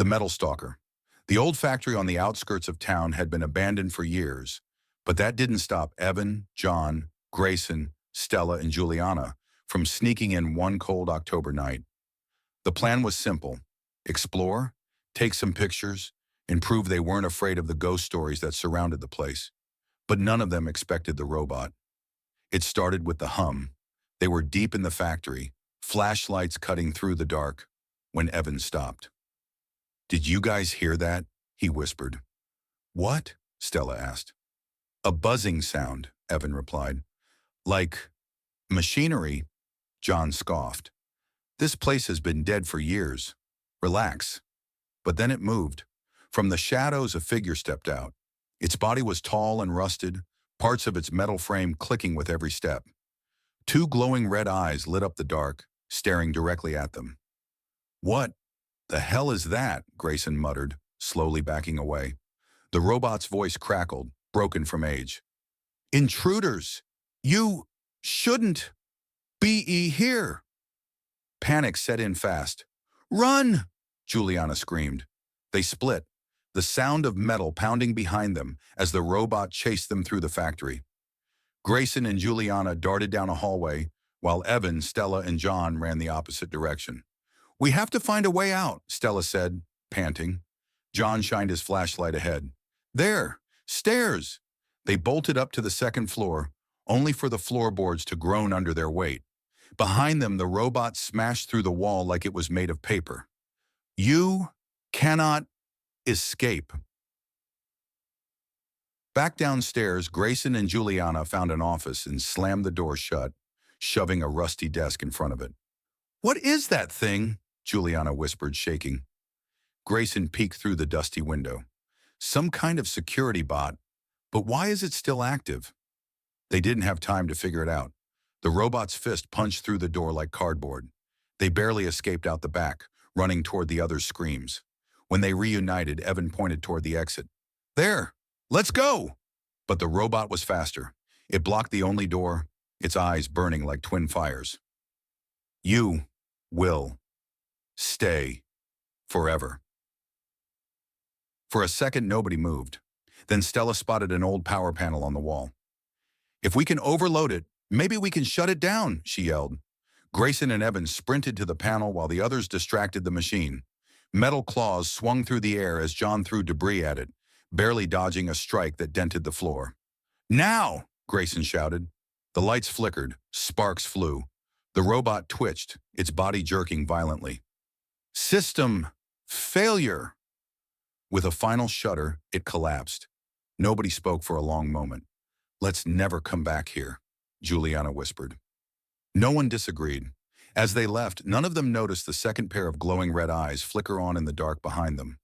The metal stalker. The old factory on the outskirts of town had been abandoned for years, but that didn't stop Evan, John, Grayson, Stella, and Juliana from sneaking in one cold October night. The plan was simple: explore, take some pictures, and prove they weren't afraid of the ghost stories that surrounded the place. But none of them expected the robot. It started with the hum. They were deep in the factory, flashlights cutting through the dark, when Evan stopped. "Did you guys hear that?" he whispered. "What?" Stella asked. "A buzzing sound," Evan replied. "Like machinery," John scoffed. "This place has been dead for years. Relax." But then it moved. From the shadows, a figure stepped out. Its body was tall and rusted, parts of its metal frame clicking with every step. Two glowing red eyes lit up the dark, staring directly at them. "What the hell is that?" Grayson muttered, slowly backing away. The robot's voice crackled, broken from age. "Intruders! You shouldn't be here!" Panic set in fast. "Run!" Juliana screamed. They split, the sound of metal pounding behind them as the robot chased them through the factory. Grayson and Juliana darted down a hallway, while Evan, Stella, and John ran the opposite direction. "We have to find a way out," Stella said, panting. John shined his flashlight ahead. "There! Stairs!" They bolted up to the second floor, only for the floorboards to groan under their weight. Behind them, the robot smashed through the wall like it was made of paper. "You cannot escape." Back downstairs, Grayson and Juliana found an office and slammed the door shut, shoving a rusty desk in front of it. "What is that thing?" Juliana whispered, shaking. Grayson peeked through the dusty window. "Some kind of security bot, but why is it still active?" They didn't have time to figure it out. The robot's fist punched through the door like cardboard. They barely escaped out the back, running toward the others' screams. When they reunited, Evan pointed toward the exit. "There! Let's go!" But the robot was faster. It blocked the only door, its eyes burning like twin fires. "You will stay forever." For a second, nobody moved. Then Stella spotted an old power panel on the wall. "If we can overload it, maybe we can shut it down," she yelled. Grayson and Evan sprinted to the panel while the others distracted the machine. Metal claws swung through the air as John threw debris at it, barely dodging a strike that dented the floor. "Now!" Grayson shouted. The lights flickered, sparks flew. The robot twitched, its body jerking violently. "System failure!" With a final shudder, it collapsed. Nobody spoke for a long moment. "Let's never come back here," Juliana whispered. No one disagreed. As they left, none of them noticed the second pair of glowing red eyes flicker on in the dark behind them.